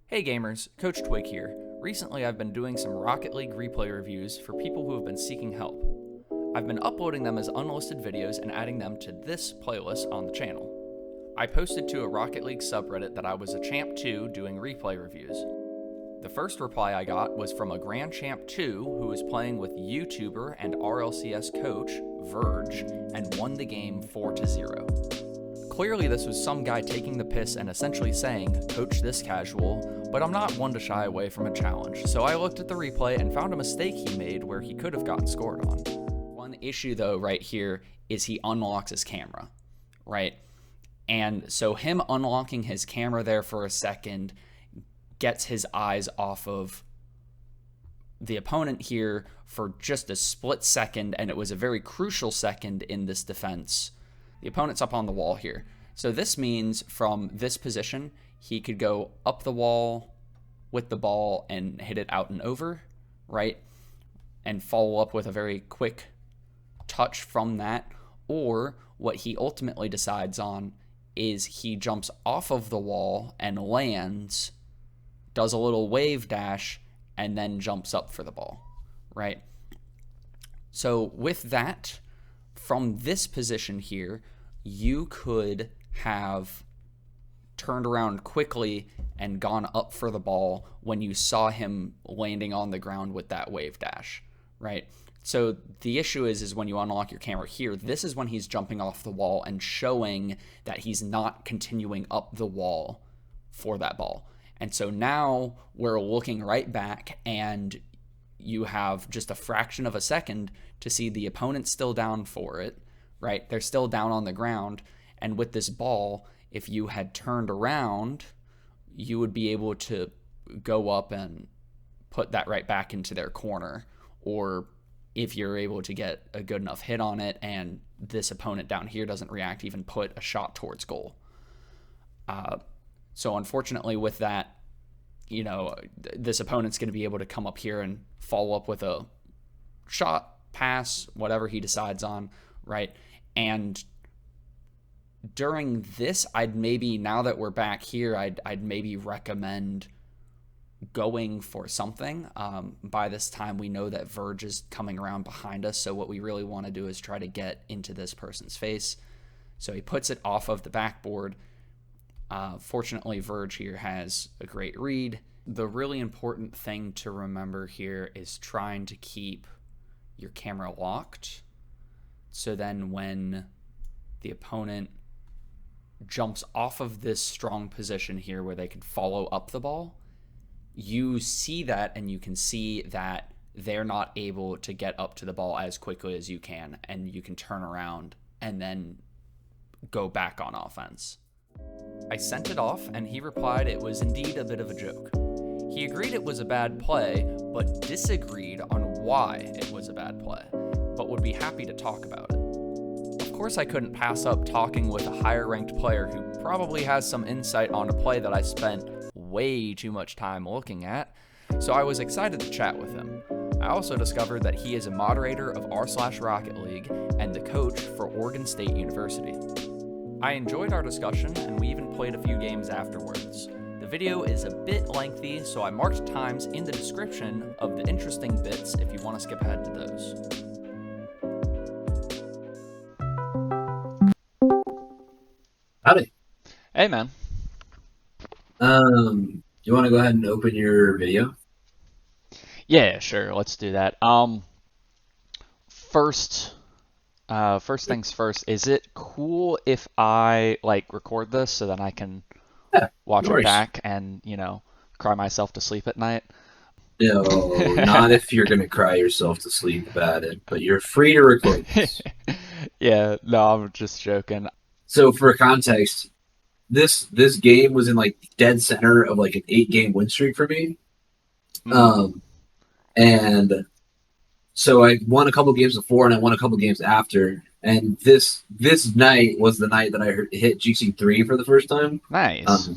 Hey gamers, Coach Twig here. Recently I've been doing some Rocket League replay reviews for people who have been seeking help. I've been uploading them as unlisted videos and adding them to this playlist on the channel. I posted to a Rocket League subreddit that I was a Champ 2 doing replay reviews. The first reply I got was from a Grand Champ 2 who was playing with YouTuber and RLCS coach, Virge, and won the game 4-0. Clearly this was some guy taking the piss and essentially saying, "Coach this casual," but I'm not one to shy away from a challenge, so I looked at the replay and found a mistake he made where he could have gotten scored on. One issue though right here is he unlocks his camera, right? And so him unlocking his camera there for a second gets his eyes off of the opponent here for just a split second, and it was a very crucial second in this defense. The opponent's up on the wall here. So this means from this position, he could go up the wall with the ball and hit it out and over, right? And follow up with a very quick touch from that. Or what he ultimately decides on is he jumps off of the wall and lands, does a little wave dash, and then jumps up for the ball, right? So with that, from this position here, you could have turned around quickly and gone up for the ball when you saw him landing on the ground with that wave dash, right? So the issue is when you unlock your camera here, this is when he's jumping off the wall and showing that he's not continuing up the wall for that ball. And so now we're looking right back and you have just a fraction of a second to see the opponent still down for it, right? They're still down on the ground. And with this ball, if you had turned around, you would be able to go up and put that right back into their corner. Or if you're able to get a good enough hit on it and this opponent down here doesn't react, even put a shot towards goal. So unfortunately with that, you know, this opponent's going to be able to come up here and follow up with a shot, pass, whatever he decides on, right? And during this, I'd maybe, now that we're back here, I'd maybe recommend going for something. By this time, we know that Virge is coming around behind us, so what we really want to do is try to get into this person's face. So he puts it off of the backboard. Fortunately, Virge here has a great read. The really important thing to remember here is trying to keep your camera locked. So then when the opponent jumps off of this strong position here where they can follow up the ball, you see that and you can see that they're not able to get up to the ball as quickly as you can, and you can turn around and then go back on offense. I sent it off and he replied it was indeed a bit of a joke. He agreed it was a bad play, but disagreed on why it was a bad play, but would be happy to talk about it. Of course I couldn't pass up talking with a higher ranked player who probably has some insight on a play that I spent way too much time looking at, so I was excited to chat with him. I also discovered that he is a moderator of r/Rocket League and the coach for Oregon State University. I enjoyed our discussion and we even played a few games afterwards. The video is a bit lengthy, so I marked times in the description of the interesting bits if you want to skip ahead to those. Howdy. Hey, man. You want to go ahead and open your video? Yeah, sure. Let's do that. First things first, is it cool if I record this so that I can watch it back and, cry myself to sleep at night? No, not if you're going to cry yourself to sleep about it, but you're free to record this. Yeah, no, I'm just joking. So for context, this game was in dead center of an 8-game win streak for me. And so I won a couple games before and I won a couple games after. And this night was the night that I hit GC3 for the first time. Nice.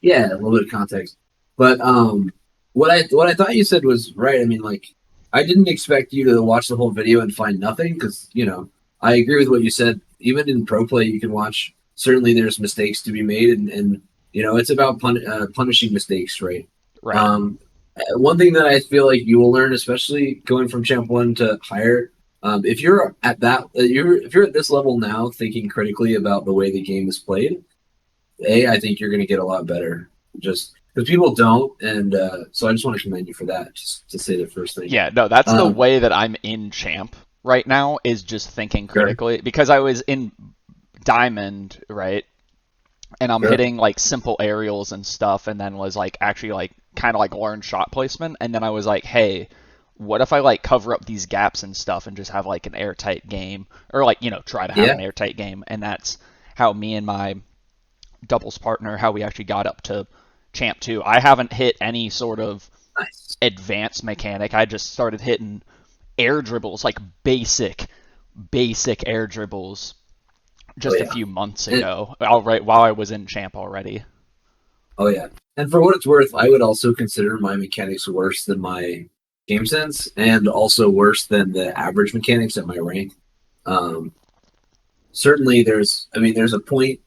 Yeah, a little bit of context. But what I thought you said was right. I mean, I didn't expect you to watch the whole video and find nothing because, I agree with what you said. Even in pro play, you can watch. Certainly, there's mistakes to be made, and It's about punishing mistakes, right? Right. One thing that I feel like you will learn, especially going from champ 1 to higher, if you're at if you're at this level now, thinking critically about the way the game is played, I think you're going to get a lot better. Just because people don't, and so I just want to commend you for that. Just to say the first thing. Yeah, no, that's the Um, way that I'm in champ right now, is just thinking sure, critically, because I was in diamond, right? And I'm sure, hitting like simple aerials and stuff, and then was like actually like kind of like learn shot placement, and then I was like, hey, what if I like cover up these gaps and stuff and just have like an airtight game, or like try to have yeah, an airtight game, and that's how me and my doubles partner, how we actually got up to champ 2. I haven't hit any sort of nice. advanced mechanic. I just started hitting air dribbles, like basic air dribbles, Oh just a yeah, few months and, ago, while I was in champ already. oh yeah. And for what it's worth, I would also consider my mechanics worse than my game sense, and also worse than the average mechanics at my rank. Um, Certainly, there is a point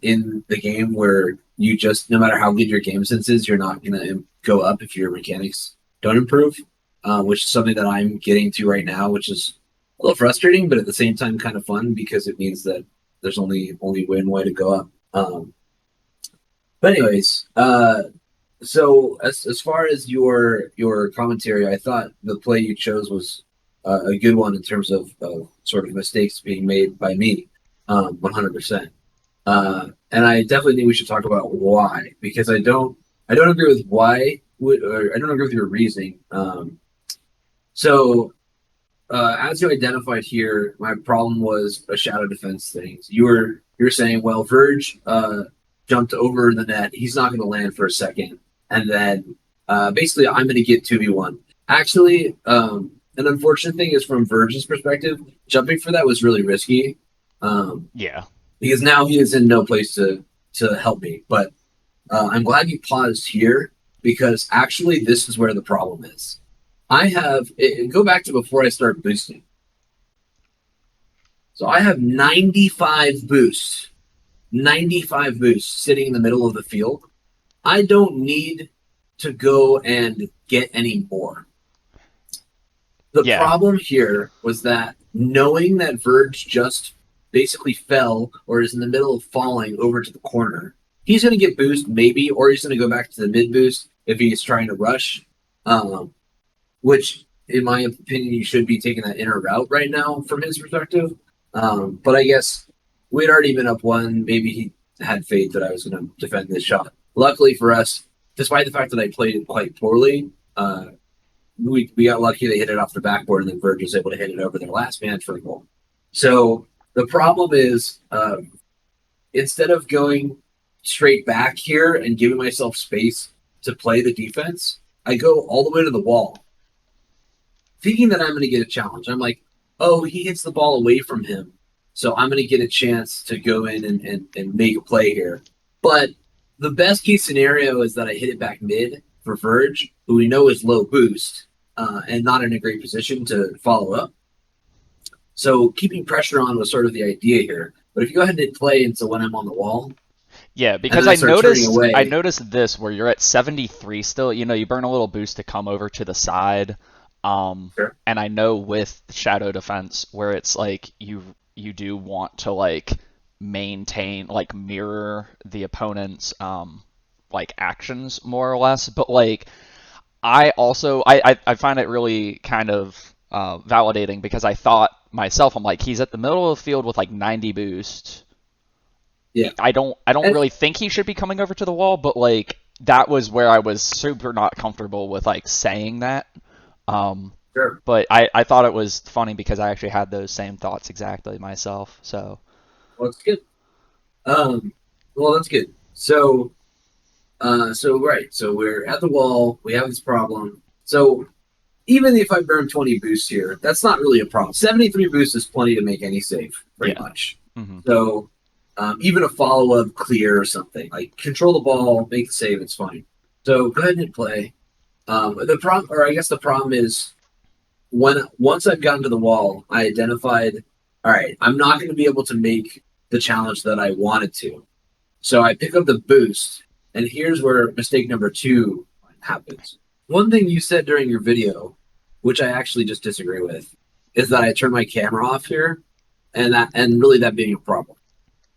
in the game where you just, no matter how good your game sense is, you're not going to go up if your mechanics don't improve, which is something that I'm getting to right now, which is a little frustrating, but at the same time kind of fun because it means that there's only one way to go up. But anyways, so as far as your commentary, I thought the play you chose was a good one in terms of sort of mistakes being made by me, 100%. And I definitely think we should talk about why, because I don't agree with why, or I don't agree with your reasoning. So as you identified here, my problem was a shadow defense thing. You're saying, well, Virge jumped over the net. He's not going to land for a second, and then basically I'm going to get 2v1. Actually, an unfortunate thing is from Virge's perspective, jumping for that was really risky, um, Yeah. because now he is in no place to help me. But I'm glad you paused here because actually this is where the problem is. Go back to before I start boosting. So I have 95 boosts sitting in the middle of the field. I don't need to go and get any more. The Yeah. problem here was that knowing that Verge just basically fell or is in the middle of falling over to the corner, he's going to get boost maybe, or he's going to go back to the mid boost if he's trying to rush. Which, in my opinion, you should be taking that inner route right now from his perspective. But I guess we'd already been up one. Maybe he had faith that I was going to defend this shot. Luckily for us, despite the fact that I played it quite poorly, we got lucky. They hit it off the backboard, and then Virge was able to hit it over their last man for a goal. So the problem is, instead of going straight back here and giving myself space to play the defense, I go all the way to the wall thinking that I'm going to get a challenge. I'm like, oh, he hits the ball away from him. So I'm going to get a chance to go in and make a play here. But the best case scenario is that I hit it back mid for Virge, who we know is low boost and not in a great position to follow up. So keeping pressure on was sort of the idea here. But if you go ahead and hit play until when I'm on the wall, Yeah, and because then I start turning I away, noticed this where you're at 73 still, you burn a little boost to come over to the side. sure. And I know with shadow defense where it's like you do want to like maintain, like mirror the opponent's like actions more or less, but like I find it really kind of validating, because I thought myself, I'm like, he's at the middle of the field with like 90 boost. Yeah. I don't And, really think he should be coming over to the wall, but like that was where I was super not comfortable with like saying that. Um, sure. but I thought it was funny because I actually had those same thoughts exactly myself. So Well, it's good. Um, well, that's good. So right. So we're at the wall. We have this problem. So even if I burn 20 boosts here, that's not really a problem. 73 boosts is plenty to make any save, pretty yeah. much. Hmm. So even a follow up clear or something, like control the ball, make the save, it's fine. So go ahead and play. The problem, or I guess the problem is once I've gotten to the wall, I identified, all right, I'm not going to be able to make the challenge that I wanted to. So I pick up the boost, and here's where mistake number two happens. One thing you said during your video, which I actually just disagree with, is that I turn my camera off here, and really that being a problem.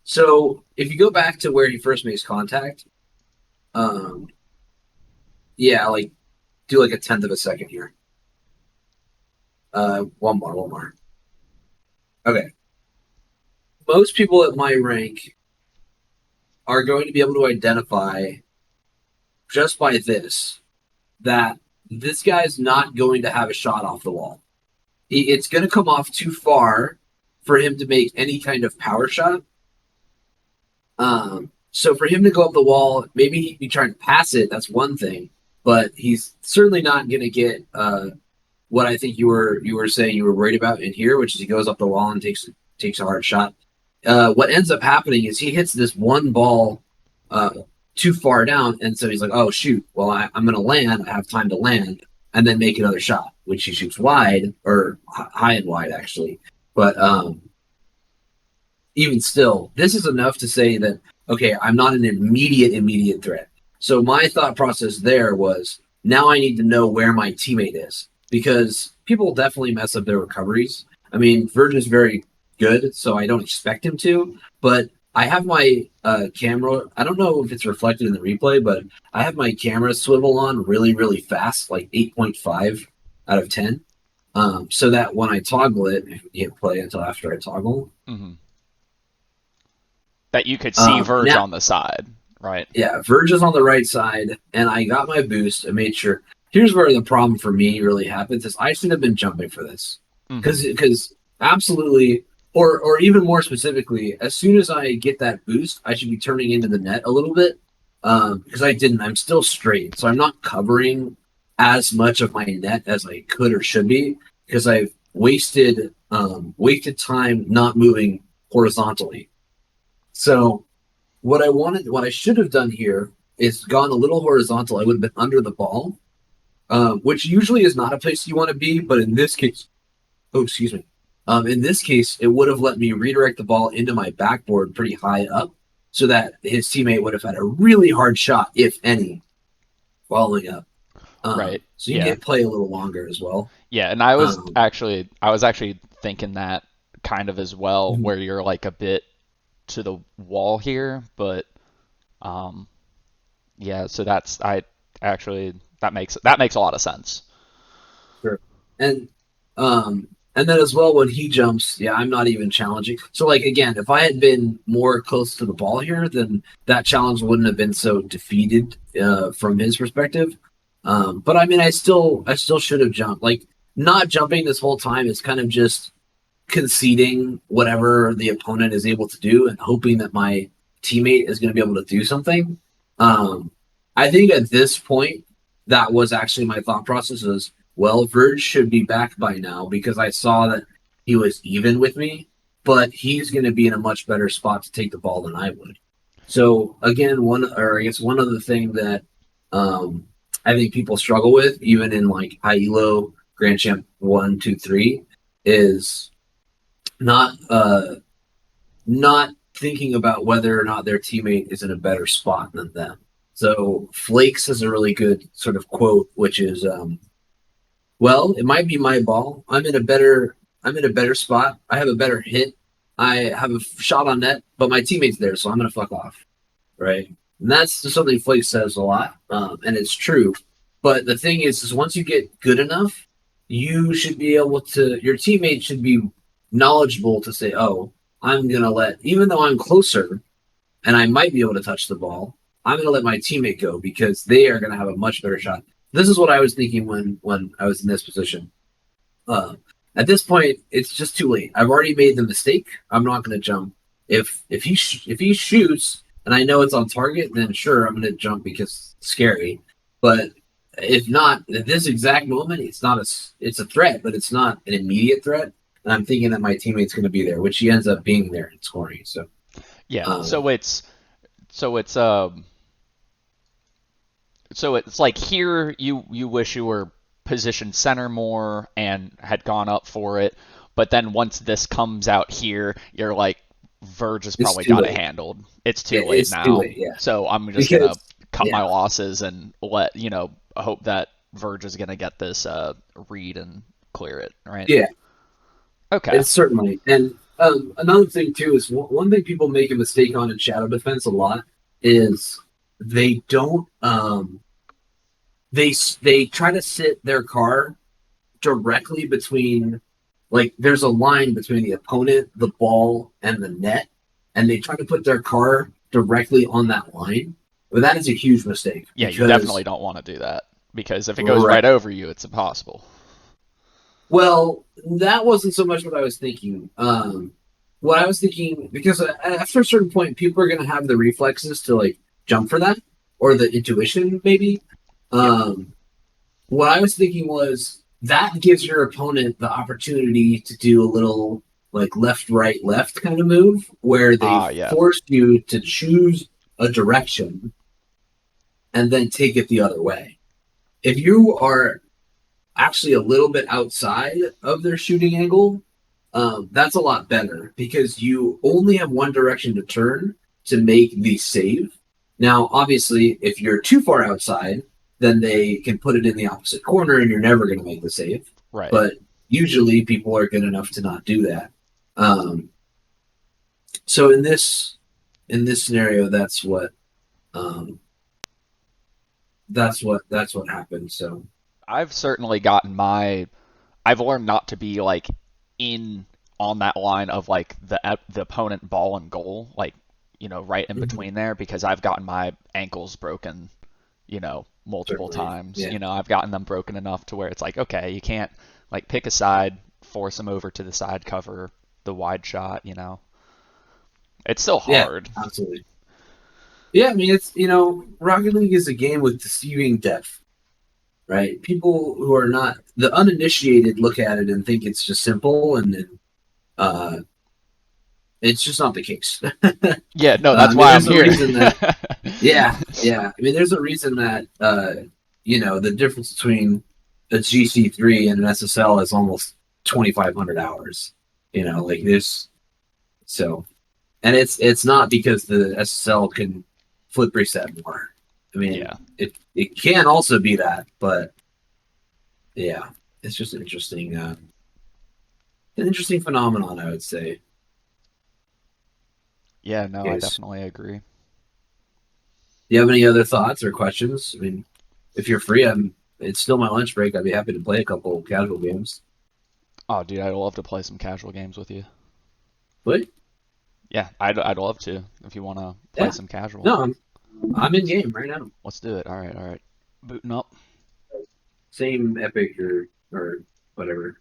So if you go back to where he first makes contact, um, yeah, like do like a tenth of a second here. One more. Okay. Most people at my rank are going to be able to identify just by this that this guy's not going to have a shot off the wall. It's going to come off too far for him to make any kind of power shot. So for him to go up the wall, maybe he'd be trying to pass it. That's one thing, but he's certainly not going to get what I think you were saying you were worried about in here, which is he goes up the wall and takes a hard shot. What ends up happening is he hits this one ball too far down, and so he's like, "Oh shoot! Well, I'm going to land. I have time to land, and then make another shot," which he shoots wide or high and wide actually. But even still, this is enough to say that okay, I'm not an immediate threat. So my thought process there was now I need to know where my teammate is because people definitely mess up their recoveries. I mean, Virge is very good, so I don't expect him to, but I have my camera. I don't know if it's reflected in the replay, but I have my camera swivel on really fast, like 8.5 out of 10, so that when I toggle it, if you can't play until after I toggle, that you could see Virge now, on the side, right? Yeah, Virge is on the right side, and I got my boost and made sure. Here's where the problem for me really happens: is I should have been jumping for this because absolutely. Or even more specifically, as soon as I get that boost, I should be turning into the net a little bit because I didn't. I'm still straight, so I'm not covering as much of my net as I could or should be because I've wasted time not moving horizontally. So what I should have done here is gone a little horizontal. I would have been under the ball, which usually is not a place you want to be, but in this case, oh excuse me. In this case, it would have let me redirect the ball into my backboard pretty high up so that his teammate would have had a really hard shot, if any, following up. Right. So you get play a little longer as well. Yeah, and I was actually thinking that kind of as well, where you're like a bit to the wall here, but yeah, so that makes a lot of sense. Sure. And then as well, when he jumps, yeah, I'm not even challenging. So, like, again, if I had been more close to the ball here, then that challenge wouldn't have been so defeated from his perspective. But I mean, I still should have jumped. Like, not jumping this whole time is kind of just conceding whatever the opponent is able to do and hoping that my teammate is going to be able to do something. I think at this point, that was actually my thought process is, well, Virge should be back by now because I saw that he was even with me, but he's going to be in a much better spot to take the ball than I would. So again, one other thing that I think people struggle with, even in like high elo Grand Champ 1, 2, 3, is not thinking about whether or not their teammate is in a better spot than them. So Flakes has a really good sort of quote, which is well, it might be my ball. I'm in a better spot. I have a better hit. I have a shot on net, but my teammate's there, so I'm gonna fuck off, right? And that's just something Flake says a lot, and it's true. But the thing is once you get good enough, you should be able to. Your teammate should be knowledgeable to say, "Oh, I'm gonna let," even though I'm closer, and I might be able to touch the ball. I'm gonna let my teammate go because they are gonna have a much better shot. This is what I was thinking when I was in this position. At this point, it's just too late. I've already made the mistake. I'm not going to jump. If he shoots and I know it's on target, then sure, I'm going to jump because it's scary. But if not, at this exact moment, it's a threat, but it's not an immediate threat. And I'm thinking that my teammate's going to be there, which he ends up being there and scoring. So yeah, so it's like here you wish you were positioned center more and had gone up for it, but then once this comes out here, you're like Virge has It's probably too got it late. handled. It's Yeah, too late it's too now. late. Yeah, So I'm just gonna because cut my yeah, losses and let hope that Virge is gonna get this read and clear it. Right? yeah, Okay. it's certainly. And another thing too is one thing people make a mistake on in shadow defense a lot is they don't they try to sit their car directly between, like, there's a line between the opponent, the ball, and the net, and they try to put their car directly on that line. But that is a huge mistake Yeah, you definitely because, don't want to do that because if it goes right. right over you, it's impossible. Well, that wasn't so much what I was thinking. What I was thinking, because after a certain point, people are going to have the reflexes to like jump for that, or the intuition, maybe. Yep. Um, what I was thinking was that gives your opponent the opportunity to do a little like left, right, left kind of move where they Ah, yeah. force you to choose a direction and then take it the other way. If you are actually a little bit outside of their shooting angle, that's a lot better because you only have one direction to turn to make the save. Now, obviously, if you're too far outside, then they can put it in the opposite corner and you're never going to make the save. Right. But usually, people are good enough to not do that. Um, so in this scenario, um, that's what happened. So I've certainly gotten my I've learned not to be like in on that line of like the opponent ball and goal, like right in mhm, between there because I've gotten my ankles broken, multiple certainly, times. yeah, I've gotten them broken enough to where it's like, okay, you can't like pick a side, force them over to the side cover, the wide shot. It's still yeah, hard. absolutely. Yeah, I mean, it's Rocket League is a game with deceiving depth, right? People who are not the uninitiated look at it and think it's just simple, and uh, it's just not the case. Yeah, no, I that's mean, why I'm there's a here. reason that, yeah, yeah. I mean, there's a reason that the difference between a GC3 and an SSL is almost 2,500 hours. Like there's so, and it's not because the SSL can flip reset more. I mean, Yeah. it can also be that, but yeah, it's just an interesting phenomenon, I would say. Yeah, no, I Yes. definitely agree. Do you have any other thoughts or questions? I mean, if you're free, it's still my lunch break. I'd be happy to play a couple casual games. Oh, dude, I'd love to play some casual games with you. But Yeah, I'd love to if you want to play yeah, some casual. no, I'm in game right now. Let's do it. All right. Booting up. Same Epic or whatever.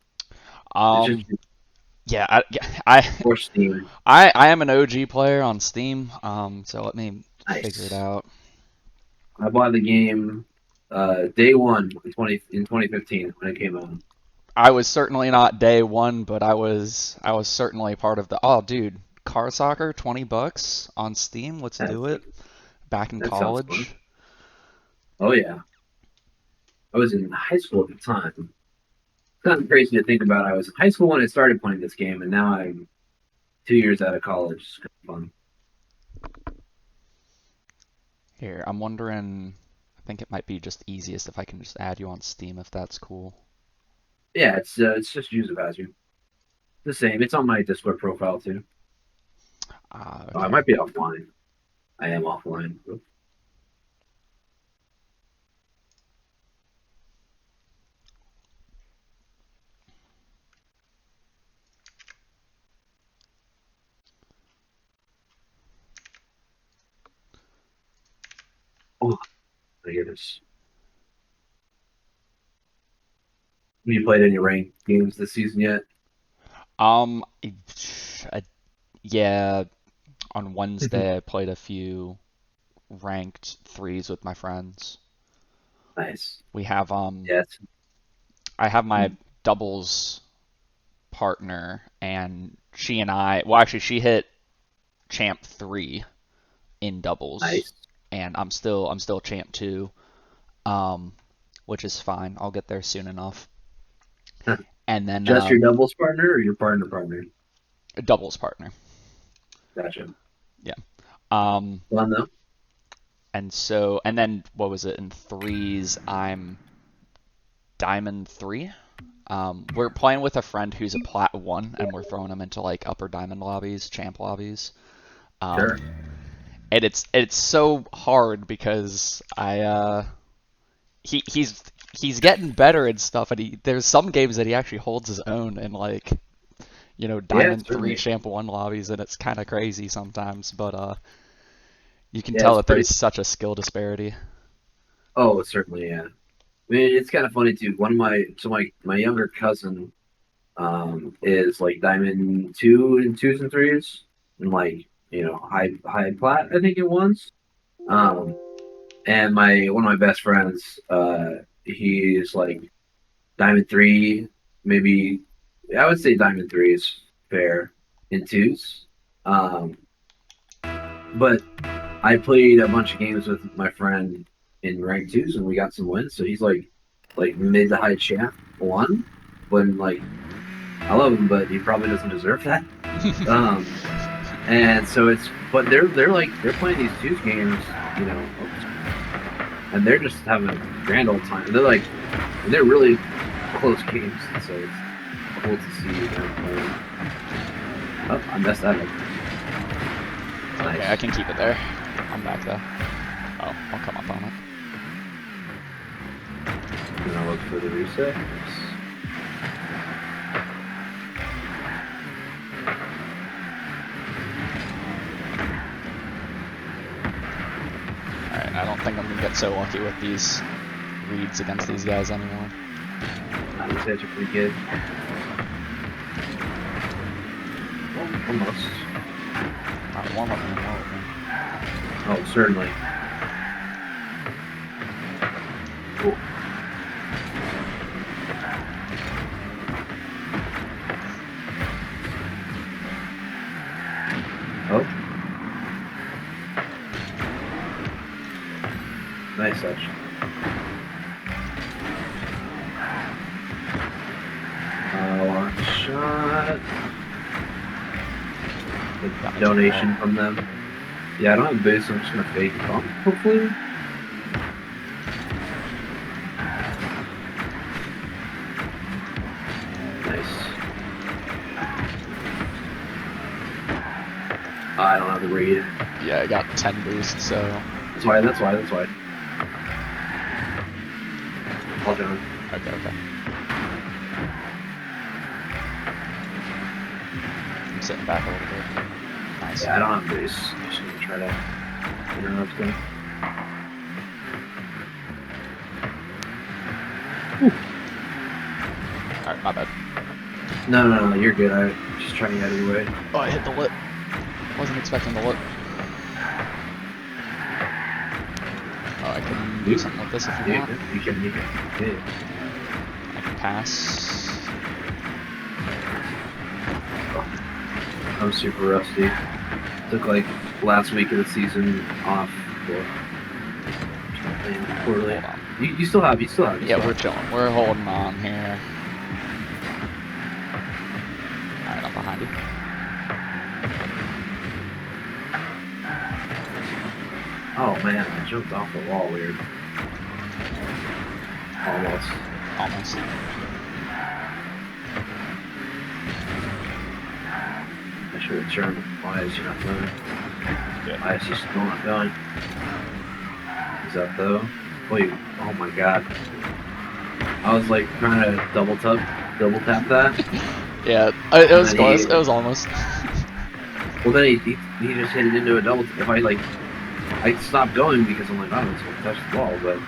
It's just Um, yeah, I, for Steam. I am an OG player on Steam. So let me figure it Nice. out. I bought the game day one in 2015 when it came out. I was certainly not day one, but I was certainly part of the. Oh, dude, car soccer, $20 on Steam. Let's That, do it. Back in that sounds fun. college. Oh yeah, I was in high school at the time. It's kind of crazy to think about. I was in high school when I started playing this game, and now I'm 2 years out of college. It's kind of fun. Here, I'm wondering. I think it might be just easiest if I can just add you on Steam if that's cool. Yeah, it's just use of Azure. The same. It's on my Discord profile too. Ah, Oh, I okay. might be offline. I am offline. Oh, I hear this. Have you played any ranked games this season yet? Um, I, yeah, on Wednesday I played a few ranked threes with my friends. Nice. We have Yeah. I have my doubles partner and she and I, well actually she hit champ 3 in doubles Nice. and I'm still champ 2, um which is fine. I'll get there soon enough. And then Just your doubles partner or your partner partner? doubles partner. Gotcha. Yeah. Um, Fun though. and then what was it in threes? I'm Diamond 3. We're playing with a friend who's a Plat 1, and we're throwing him into like upper Diamond lobbies, champ lobbies. Sure. And it's so hard because he's getting better and stuff, and there's some games that he actually holds his own in like Yeah, Diamond 3 certainly. champ 1 lobbies, and it's kind of crazy sometimes, but you can Yeah, tell it's that pretty. there's such a skill disparity. Oh, certainly. Yeah. I mean, it's kind of funny too. One of my younger cousin is like Diamond 2 and 2s and 3s, and like high plat I think it was. Um, and my one of my best friends, he's like Diamond 3, maybe I would say Diamond 3 is fair in 2s. Um, but I played a bunch of games with my friend in rank 2s, and we got some wins. So he's like mid to high champ 1, when like I love him, but he probably doesn't deserve that. Um, and so but they're playing these 2 games, and they're just having a grand old time. And they're really close games, and so it's cool to see them playing. Oh, I messed that up. Okay, Nice. I can keep it there. I'm back though. Oh, I'll come up on it. And I'll look for the reset. Alright, I don't think I'm gonna get so lucky with these reads against these guys anymore. These guys are pretty good. Almost. Alright, warm up me. Oh, certainly. Cool. Oh. Nice touch. Long shot. The donation from them. Yeah, I don't have a boost, so I'm just gonna fake pump, hopefully. Nice. I don't have the read. Yeah, I got 10 boost, so... That's why. I'll do it. Okay. I'm sitting back a little bit. Nice. Yeah, I don't have boost. I'm just gonna try to interrupt them. Alright, my bad. No, you're good. I'm just trying to get out of your way. Oh, I hit the lip. Wasn't expecting the lip. Oh, I can do something like this if you want. You can. Yeah. I can pass. I'm super rusty. Took like last week of the season off. Poorly. Hold on. You still have. Yeah, we're chilling. We're holding on here. Alright, I'm behind you. Oh man, I jumped off the wall weird. Almost. I should have turned. Why is she not going? Yeah. Why is she still not going? Is that though? Wait, oh my god. I was like trying to double tap that. Yeah, it was close. It was almost. Well, then he just hit it into a double. If I stopped going because I'm like, oh, it's gonna touch the ball, but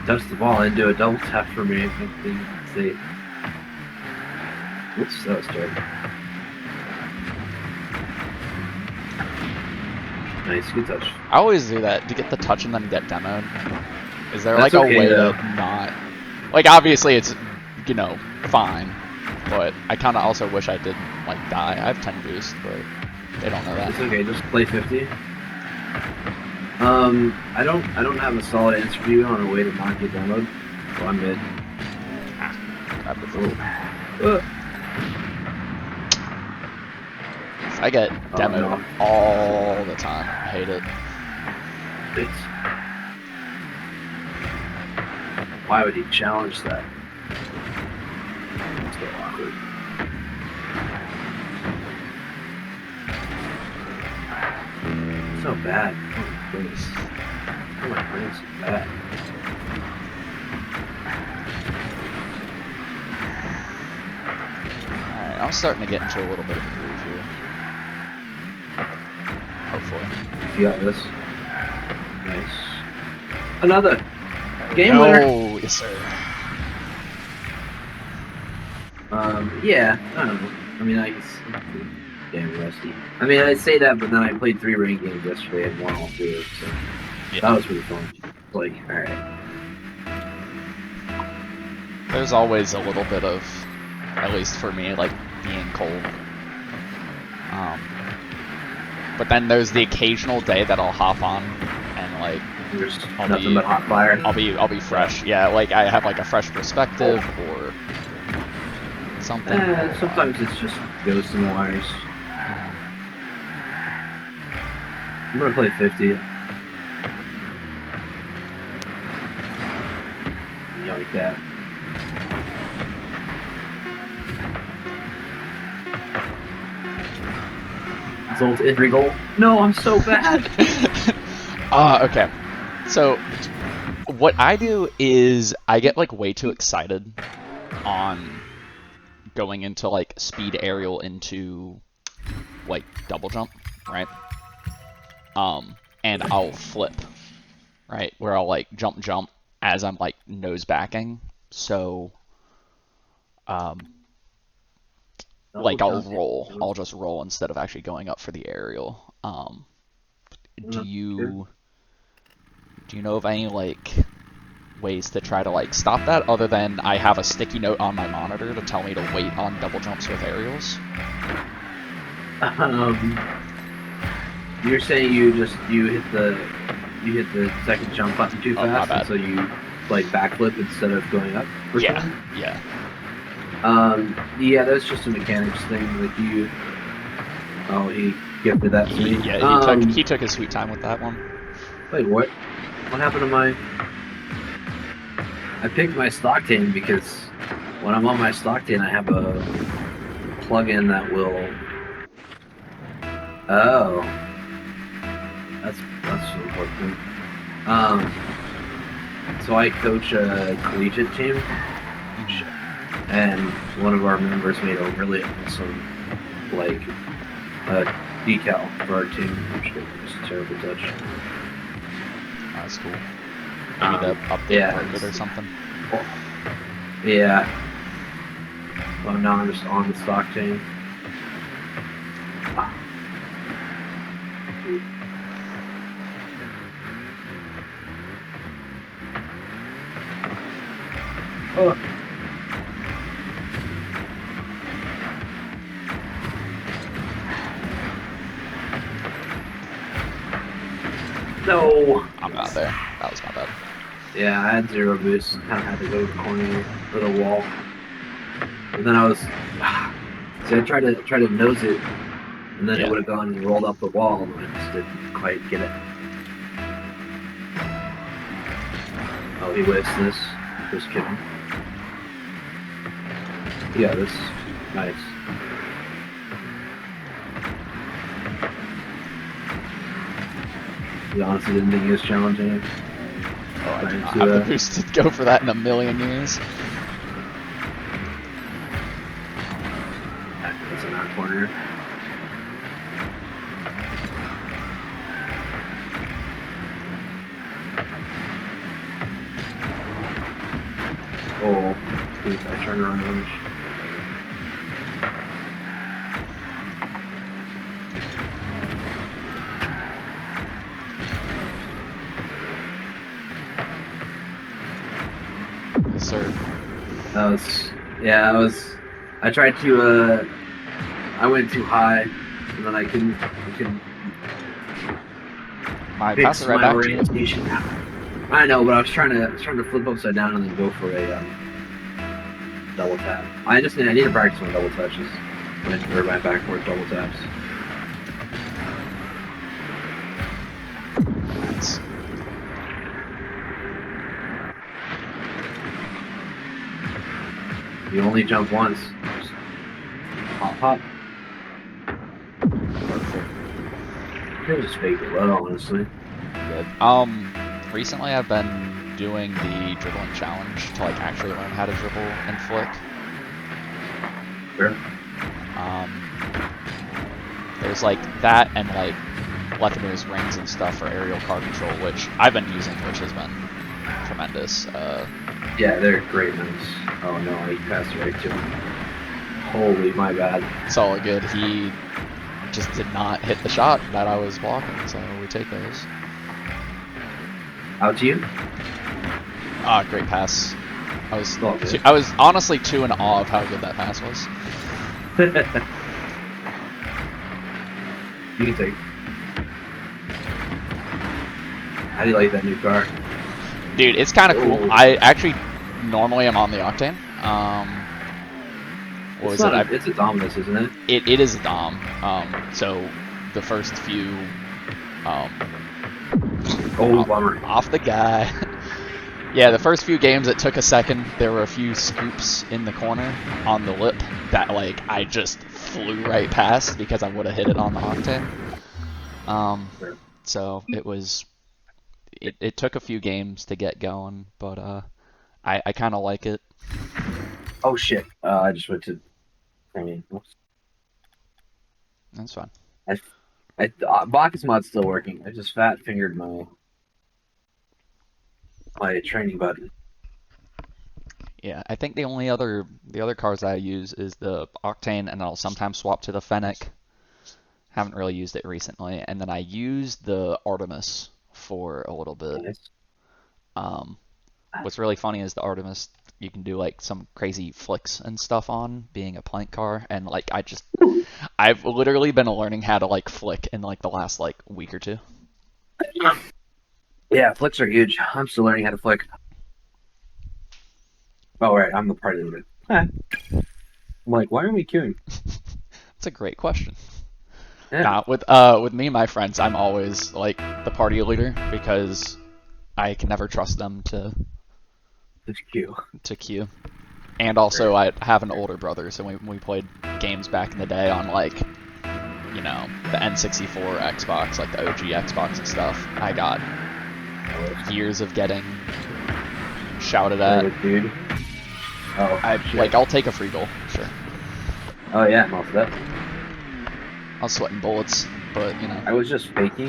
touch the ball and do a double tap for me. I didn't see. Oops, that was terrible. Nice, good touch. I always do that to get the touch and then get demoed. Is there That's like a okay, way though. to not? Like obviously it's fine, but I kind of also wish I didn't like die. I have 10 boost, but they don't know that. It's okay, just play 50. I don't have a solid answer for you on a way to not get demoed. So I'm mid. I get demoed no. all the time. I hate it. Why would he challenge that? It's so awkward. So bad. Oh my goodness. Oh my goodness, so bad. Alright, I'm starting to get into a little bit of a groove here. Hopefully. You got this. Nice. Another game winner. Oh, yes sir. Yeah, I don't know. I mean, I guess damn rusty. I mean, I'd say that, but then I played 3 ranked games yesterday and won all 3 of them, so Yeah. that was pretty fun. Like, alright. There's always a little bit of, at least for me, like being cold. But then there's the occasional day that I'll hop on and like There's I'll nothing be- but hot fire. I'll be fresh. Yeah, like I have like a fresh perspective or something. Sometimes it's just ghosts and wires. I'm gonna play 50. You like that? Zolt every goal. No, I'm so bad. Okay. So what I do is I get like way too excited on going into like speed aerial into like double jump, right? And I'll flip, right? Where I'll like jump as I'm like nose backing. So like I'll roll. I'll just roll instead of actually going up for the aerial. Do you know of any like ways to try to like stop that other than I have a sticky note on my monitor to tell me to wait on double jumps with aerials? You're saying you hit the second jump button too Oh, my fast, bad. and so you like backflip instead of going up? or Yeah, something? yeah. Yeah, that's just a mechanics thing. Like you. Oh, he gifted that to me. Yeah, he took his sweet time with that one. Wait, what? What happened to my? I picked my stock tin because when I'm on my stock tin, I have a plugin that will. Oh, that's important. So I coach a collegiate team, and one of our members made a really awesome like decal for our team, which was a terrible touch. That's cool. Maybe the update market or something. Yeah. Well, now I'm just on the stock chain. Oh. No. I'm not there. That was my bad. Yeah, I had 0 boost. Kind of had to go to the corner for the wall. And then I was. See, I tried to nose it, and then it would have gone and rolled up the wall, and I just didn't quite get it. Oh, he whiffs this. Just kidding. Yeah, this. Nice. You honestly didn't think he was challenging. Oh, I do not have the boost to go for that in a million years. That's in our corner. Oh, please, I turn around. Yes, sir. I tried to, I went too high, and then I couldn't My pass it right back to you. orientation. I know, but I was trying to flip upside down and then go for a double tap. I need to practice my double touches, or my backward double taps. You only jump once. Just hop, hop. Perfect. You'll just fake it low, honestly. Good. Recently I've been doing the dribbling challenge to like actually learn how to dribble and flick. Sure. There's like that and like Lefthammer's rings and stuff for aerial car control, which I've been using, which has been tremendous. Yeah, they're great moves. Oh no, I passed right to him. Holy, my bad. It's all good. He just did not hit the shot that I was blocking, so we take those. Out to you? Great pass. I good. was honestly too in awe of how good that pass was. You can take. How do you like that new car? Dude, it's kind of cool. I actually normally am on the Octane. What was it? It's a Dominus, isn't it? It is a Dom. So the first few Bummer. off the guy. Yeah, the first few games it took a second. There were a few scoops in the corner on the lip that like I just flew right past because I would have hit it on the Octane. Sure. So it took a few games to get going, but I kind of like it. Oh shit! I just went to. I mean, whoops. That's fine. Bacchus mod's still working. I just fat fingered my training button. Yeah, I think the other cars I use is the Octane, and I'll sometimes swap to the Fennec. Haven't really used it recently, and then I use the Artemis for a little bit. Nice. What's really funny is the Artemis you can do like some crazy flicks and stuff on, being a plank car, and like I've literally been learning how to like flick in like the last like week or two. Yeah, flicks are huge. I'm still learning how to flick. Oh right, I'm the party leader. I'm like, why are we queuing? That's a great question. Yeah. Nah, with me and my friends, I'm always like the party leader because I can never trust them to queue. And also, I have an older brother, so we played games back in the day on like, you know, the N64 Xbox, like the OG Xbox and stuff. I got years of getting shouted at. Dude. Oh, I'll take a free goal, sure. Oh yeah, most of that. I was sweating bullets, but you know. I was just faking.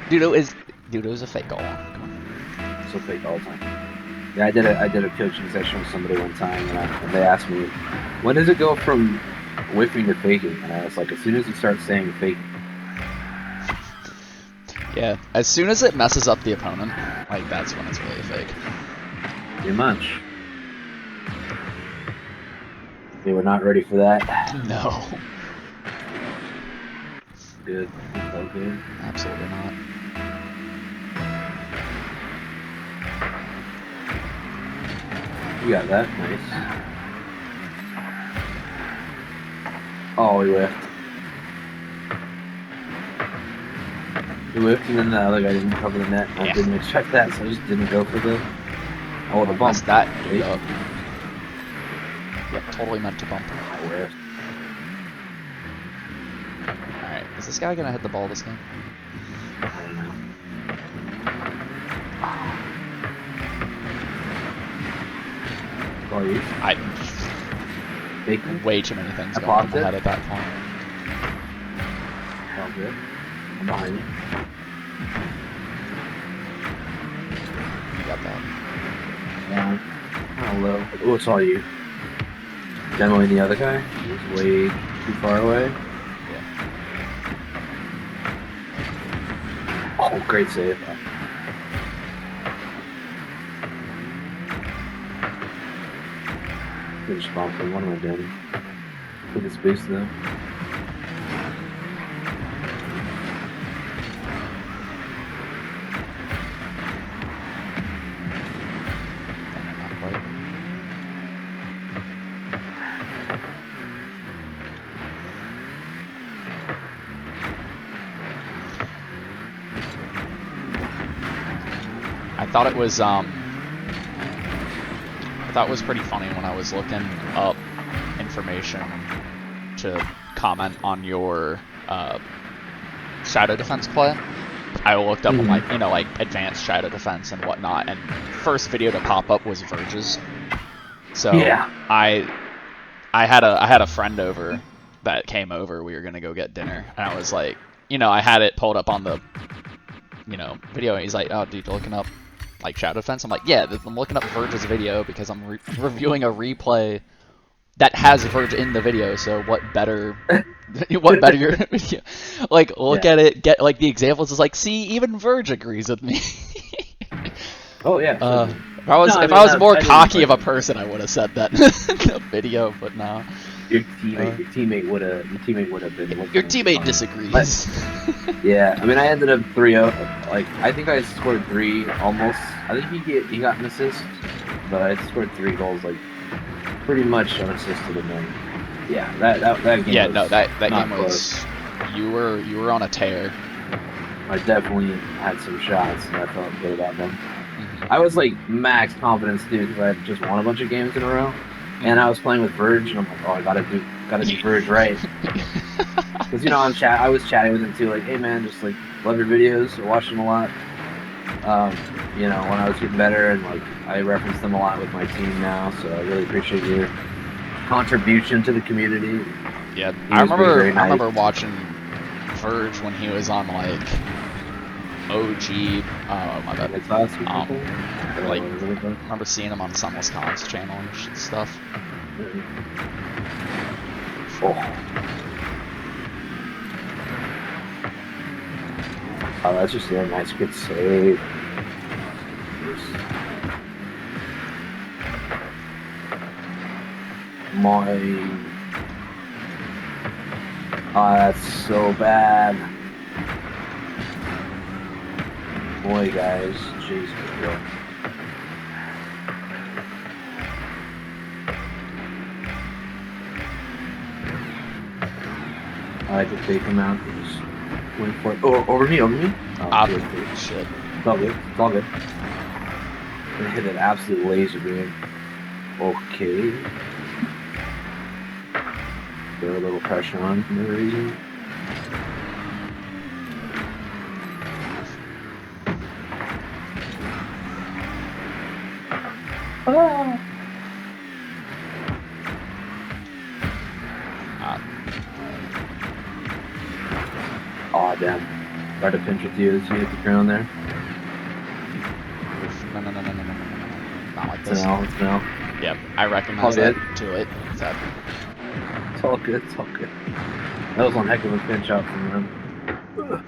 Dude, it was a fake goal. Come on. So fake all the time. Yeah, I did a coaching session with somebody one time, and they asked me, when does it go from whiffing to faking? And I was like, as soon as you start saying fake. Yeah, as soon as it messes up the opponent, like that's when it's really fake. Too much. They were not ready for that. No. Good. Okay. Absolutely not. You got that. Nice. Oh, he whiffed. He whiffed, and then the other guy didn't cover the net. I didn't expect that, so I just didn't go for the... Oh, the bump. That up. Yep, totally meant to bump. I whiffed. Alright, is this guy gonna hit the ball this game? I don't know. Oh, you? Way too many things going on in my head at that point. Oh, good. I'm behind you. You got that. Yeah. Oh, low. Oh, it's all you. Demoing the other guy? He's way too far away. Yeah. Oh, great save. Finish bumping. What am I doing? Look at this boost though. Not quite. I thought thought was pretty funny when I was looking up information to comment on your shadow defense play. I looked up on like, you know, like advanced shadow defense and whatnot, and first video to pop up was Virge's. So Yeah. I had a friend over that came over. We were gonna go get dinner, and I was like, you know, I had it pulled up on the, you know, video, and he's like, "Oh, dude, you're looking up like shadow defense?" I'm like, "Yeah, I'm looking up Virge's video because I'm reviewing a replay that has Virge in the video. So what better, what better your video? Like, look at it, get like the examples. Is like, see, even Virge agrees with me." Oh yeah. If I was more cocky of a person, I would have said that in the video, but no. Your teammate would have been. Your teammate disagrees. But, yeah, I mean, I ended up 3-0. Like, I think I scored 3 almost. I think he got an assist, but I scored 3 goals, like pretty much unassisted. And then, yeah, that game. Yeah, was no, that game close. was. You were on a tear. I definitely had some shots, and I felt good about them. I was like max confidence, dude, because I had just won a bunch of games in a row. And I was playing with Virge, and I'm like, oh, I gotta do Virge right. Because, you know, I was chatting with him too, like, hey man, just like love your videos, I watched them a lot. You know, when I was getting better, and like I reference them a lot with my team now, so I really appreciate your contribution to the community. Yeah, I remember watching Virge when he was on like OG. My bad. Like, I remember seeing him on Sunless Con's channel and stuff. Oh, that's just a nice, good save. Oh, that's so bad. Boy, guys, jeez, bro. I had to take him out and just went for it. Oh, over me. Oh, shit. It's all good. I hit an absolute laser beam. Okay. Throw a little pressure on for no reason. Oh, damn. Tried to pinch with you as you hit the ground there. No. Not like this. It's no. Yep, I recognize that too late. It's all good. That was one heck of a pinch out from him.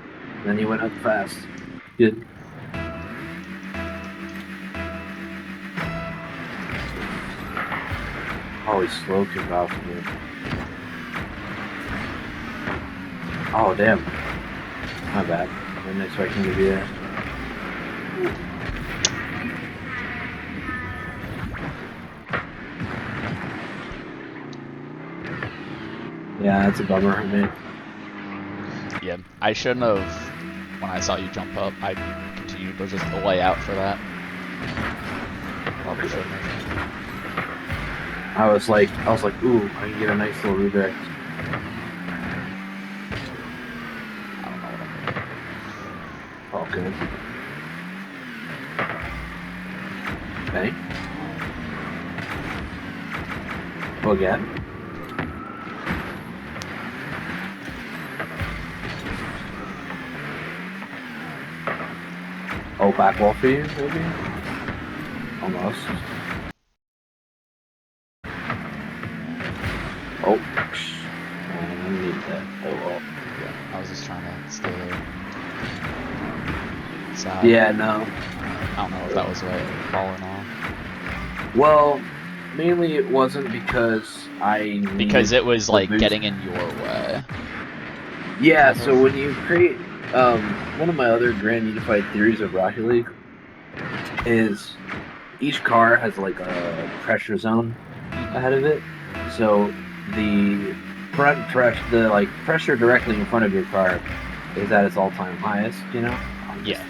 Then he went up fast. Good. Oh, he slow kicked off me. Oh, damn. My bad. I didn't expect him to be there. Yeah, that's a bummer, man. Yeah, I shouldn't have. When I saw you jump up, I continued to just lay out for that. Probably shouldn't have. I was like, ooh, I can get a nice little redirect. I don't know what I'm doing. All good. Okay. Go again. Oh, back wall for you, maybe? Almost. Oh. I need that. Oh, well. Yeah, I was just trying to stay there. So, Yeah, no. I don't know if that was the right call or not. Well, mainly it wasn't because Because it was like getting in your way. Yeah, so when you create one of my other grand unified theories of Rocket League is each car has like a pressure zone ahead of it. So the pressure directly in front of your car is at its all-time highest, you know? Yeah.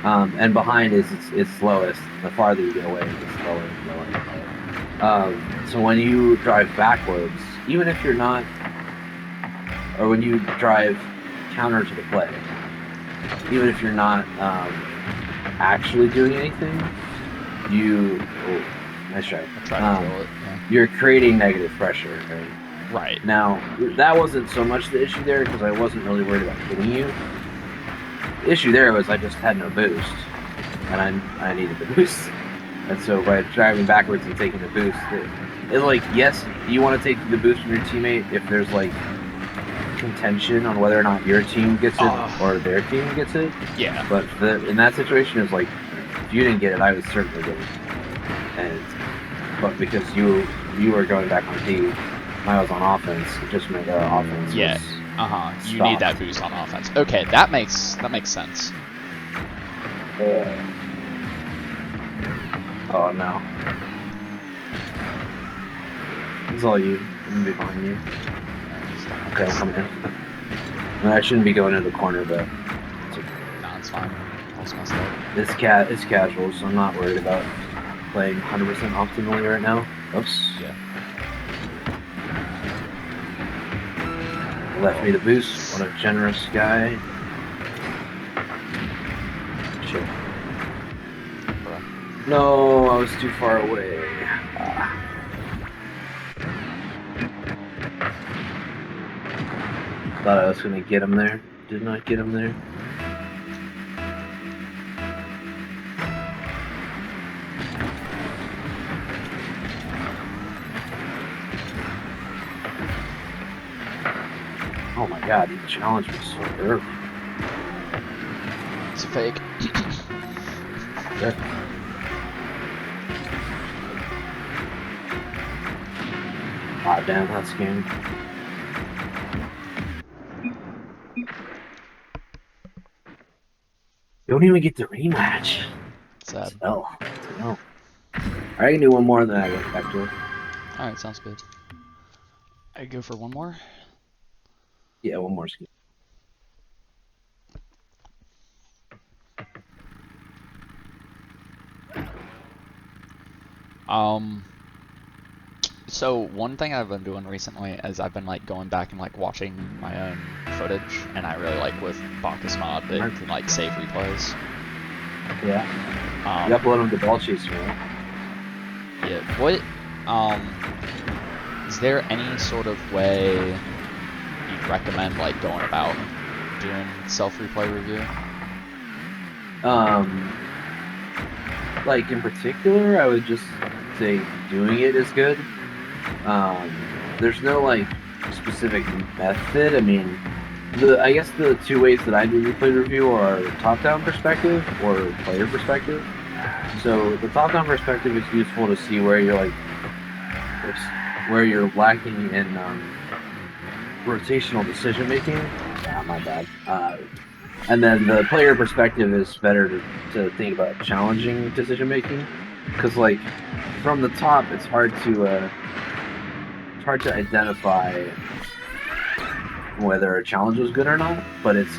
And behind is its lowest. the farther you get away, it gets lower and lower and lower. So when you drive backwards, even if you're not, or when you drive counter to the play, even if you're not actually doing anything, nice try. I tried to kill it. Yeah. You're creating negative pressure, right? Right. Now, that wasn't so much the issue there because I wasn't really worried about hitting you. The issue there was I just had no boost, and I needed the boost. And so by driving backwards and taking the boost, it's like, yes, you want to take the boost from your teammate if there's like contention on whether or not your team gets it or their team gets it. Yeah. But in that situation, it's like, if you didn't get it, I was certainly getting it. But because you were going back on D, I was on offense. It just meant our offense. Yeah. Was You stopped. need that boost on offense. Okay, that makes sense. Oh no. It's all you. I'm gonna be behind you. Okay, I'm coming in. No, I shouldn't be going into the corner, but No, it's fine. That's messed up. it's casual, so I'm not worried about playing 100% optimally right now. Oops. Yeah. Left me the boost. What a generous guy. Shit. Bruh. No, I was too far away. Thought I was gonna get him there. Did not get him there. Oh my god, he challenged me so early. It's a fake. Sure. Ah, damn, that's game. You don't even get the rematch. Sad. Oh, no. I can do one more than I went back to it. Alright, sounds good. I go for one more? Yeah, one more skin. So one thing I've been doing recently is I've been like going back and like watching my own footage, and I really like with Bacchus mod that you can like save replays. Yeah. You upload them to Ball Chaser, right? Yeah. What? Is there any sort of way you'd recommend like going about doing self-replay review? Like in particular, I would just say doing it is good. There's no like specific method. I mean, I guess the two ways that I do replay review are top-down perspective or player perspective. So the top-down perspective is useful to see where you're like, where you're lacking in rotational decision making. Ah, my bad. And then the player perspective is better to think about challenging decision making, because like from the top, it's hard to identify whether a challenge was good or not. But it's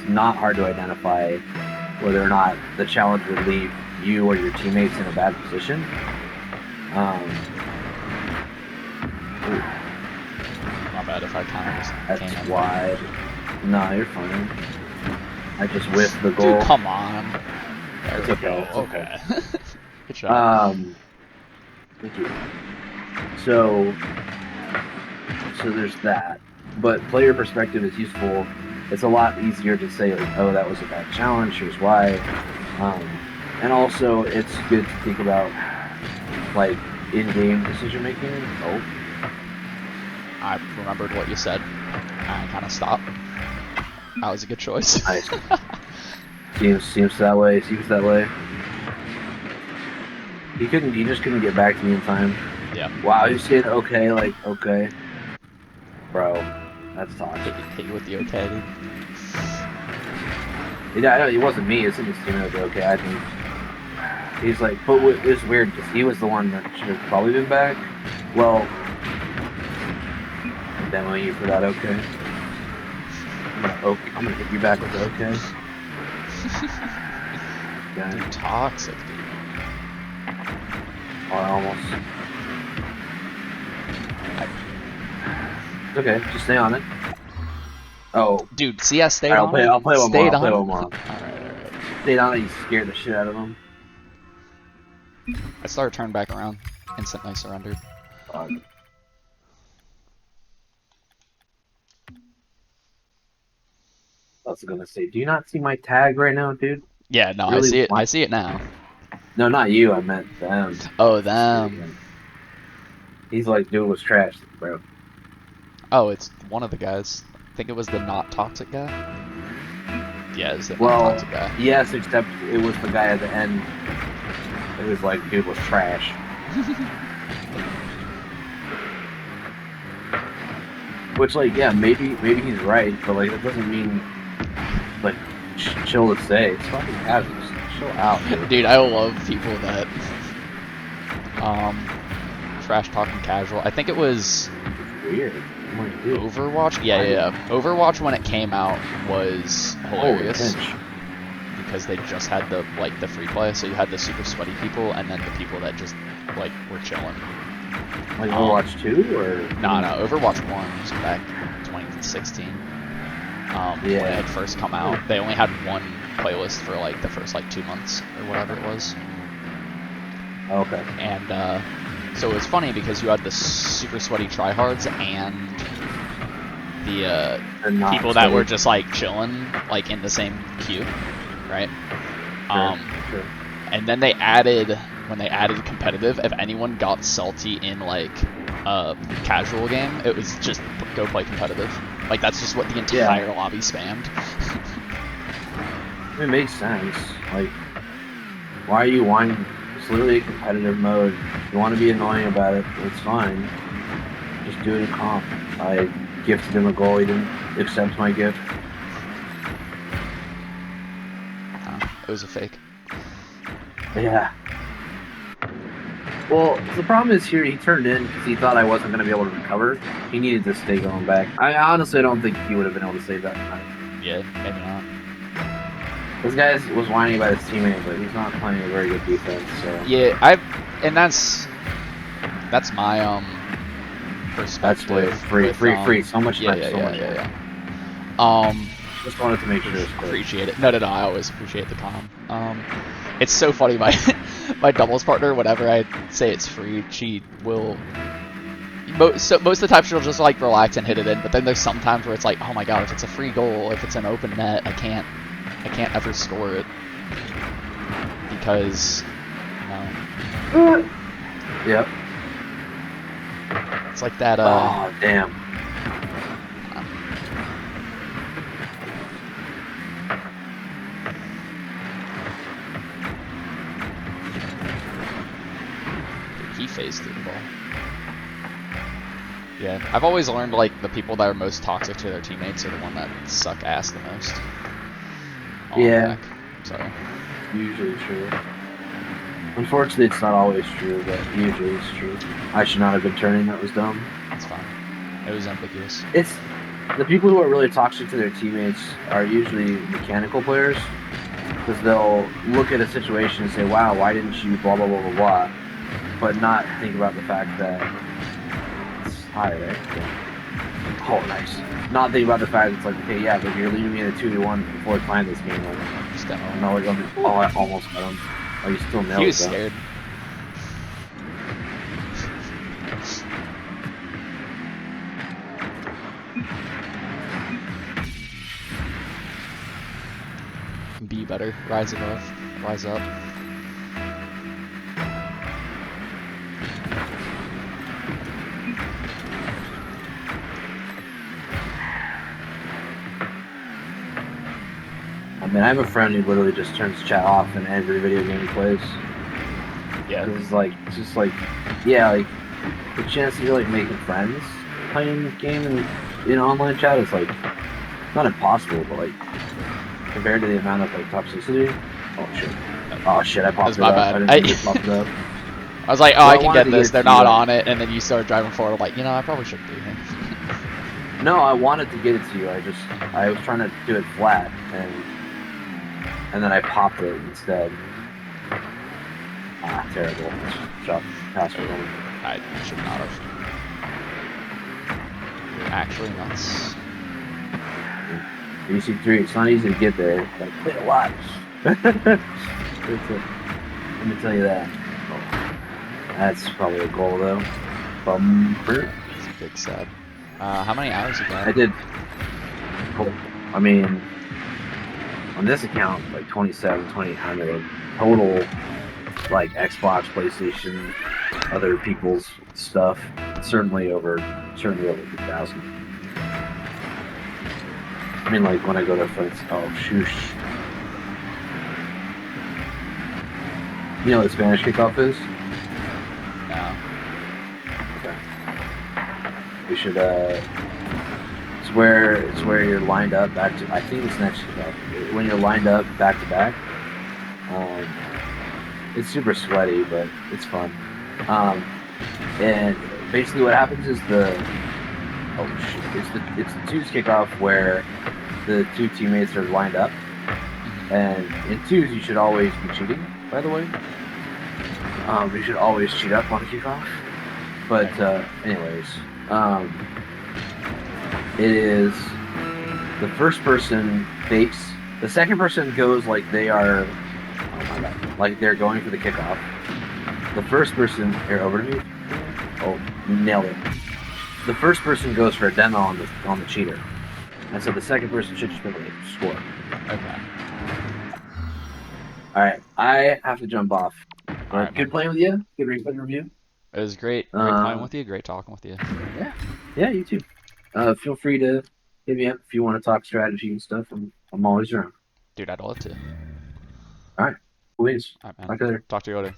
not hard to identify whether or not the challenge would leave you or your teammates in a bad position. My bad if I kind of just That's came in. wide. No, you're fine. I just whiffed the goal. Dude, come on. There It's we okay, go. it's Okay. Good job. Thank you. So there's that. But player perspective is useful. It's a lot easier to say like, oh, that was a bad challenge. Here's why. And also, it's good to think about like in-game decision making. Oh, I remembered what you said. I kind of stopped. That was a good choice. nice. Seems that way. Seems that way. He just couldn't get back to me in time. Yeah. Wow, you said okay, like okay, bro. That's toxic. Hit you with the okay, dude. Yeah, I know it wasn't me. It's in his team. Okay, I think he's like, but it's weird because he was the one that should have probably been back. Well, I'm demoing you for that. Okay. I'm gonna hit you back with okay. Dude, toxic, dude. Or almost. It's okay, just stay on it. Oh. Dude, see, I stayed Alright, on it. I'll play one more. Stayed I'll play on one more. it. Alright. Stayed on it, you scared the shit out of him. I started turning back around. Instantly surrendered. I was gonna say, do you not see my tag right now, dude? Yeah, no, Really I see it. want- I see it now. No, not you. I meant them. Oh, them. He's like, dude was trash, bro. Oh, it's one of the guys. I think it was the not toxic guy. Yeah, it's the not Well, toxic guy. yes, except it was the guy at the end. It was like, dude was trash. Which, like, yeah, maybe he's right, but like that doesn't mean like chill to say. It's fucking casual. Just chill out, dude. Dude, I love people that trash talking casual. I think it was It's weird. I'm like, dude, Overwatch. Yeah. Overwatch when it came out was hilarious pinch. because they just had the free play, so you had the super sweaty people and then the people that just like were chilling. Like Overwatch 2 or No, Overwatch 1 was back 2016. When it had first come out. They only had one playlist for like the first like 2 months or whatever it was. Okay. And so it was funny because you had the super sweaty tryhards and the people that were just like chilling like in the same queue, right? Sure. And then they added, when they added competitive, if anyone got salty in like a casual game, it was just go play competitive. Like that's just what the entire lobby spammed. It makes sense. Like, why are you whining? It's literally a competitive mode. If you want to be annoying about it, it's fine. Just do it in comp. I gifted him a goal. He didn't accept my gift. It was a fake. Yeah. Well, the problem is here, he turned in because he thought I wasn't going to be able to recover. He needed to stay going back. I honestly don't think he would have been able to save that time. Yeah, maybe not. This guy was whining about his teammate, but he's not playing a very good defense, so... Yeah, and that's my perspective. That's free. So much time, yeah. Just wanted to make sure it's clear. Appreciate it. No, I always appreciate the calm. It's so funny, my doubles partner, whenever I say it's free, she will... most of the time she'll just like relax and hit it in, but then there's some times where it's like, oh my god, if it's a free goal, if it's an open net, I can't ever score it. Because, you know... Yep. It's like that, Oh, damn. He phased through the ball. Yeah, I've always learned, like, the people that are most toxic to their teammates are the one that suck ass the most. Yeah. So. Usually true. Unfortunately, it's not always true, but usually it's true. I should not have been turning. That was dumb. That's fine. It was ambiguous. It's the people who are really toxic to their teammates are usually mechanical players, because they'll look at a situation and say, "Wow, why didn't you blah blah blah blah blah," but not think about the fact that it's high, right? Yeah. Oh, nice. Not think about the fact that it's like, okay, yeah, but you're leading me in a 2v1 before playing this game. Like, Just got home. no, like, oh, I almost got him. Oh, you still nailed it. He was though. scared. Be better. Rise above. Rise up. I mean, I have a friend who literally just turns chat off in every video game he plays. Yeah. It's just like, yeah, like, the chance that you're, like, making friends playing this game in online chat is, like, not impossible, but, like, compared to the amount of, like, toxicity. Oh, shit, I popped That's it my up. bad. I didn't mean to pop it up. I was like, oh, Well, I can wanted get to this. get They're to not you. on it. And then you start driving forward, like, I probably shouldn't be here. No, I wanted to get it to you. I was trying to do it flat, and then I popped it instead. Ah, terrible. Shot past me. I should not have. You're actually nuts. BC3, it's not easy to get there. Gotta play a lot. Let me tell you that. That's probably a goal though. Bumper. It's a big sad. How many hours you got? I did. I mean, on this account, like 2,800 total, like Xbox, PlayStation, other people's stuff. Certainly over 2,000. I mean, like when I go to friends. Oh, shoosh. You know what Spanish kickoff is? No. Okay. We should. It's where you're lined up back to. I think it's next kickoff. When you're lined up back to back. It's super sweaty, but it's fun. And basically, what happens is it's the twos kickoff where the two teammates are lined up, and in twos you should always be cheating. By the way, you should always cheat up on a kickoff. But anyways, it is the first person fakes. The second person goes like they are, oh my god, like they're going for the kickoff. The first person here over to me. Oh, nailed it. The first person goes for a demo on the cheater, and so the second person should just be able to score. Okay. All right, I have to jump off. All right, Good playing with you. Good replay review. It was great. Great playing with you. Great talking with you. Yeah, you too. Feel free to hit me up if you want to talk strategy and stuff. I'm always around. Dude, I'd love to. All right, please. All right, man. Talk to you later. Talk to you later.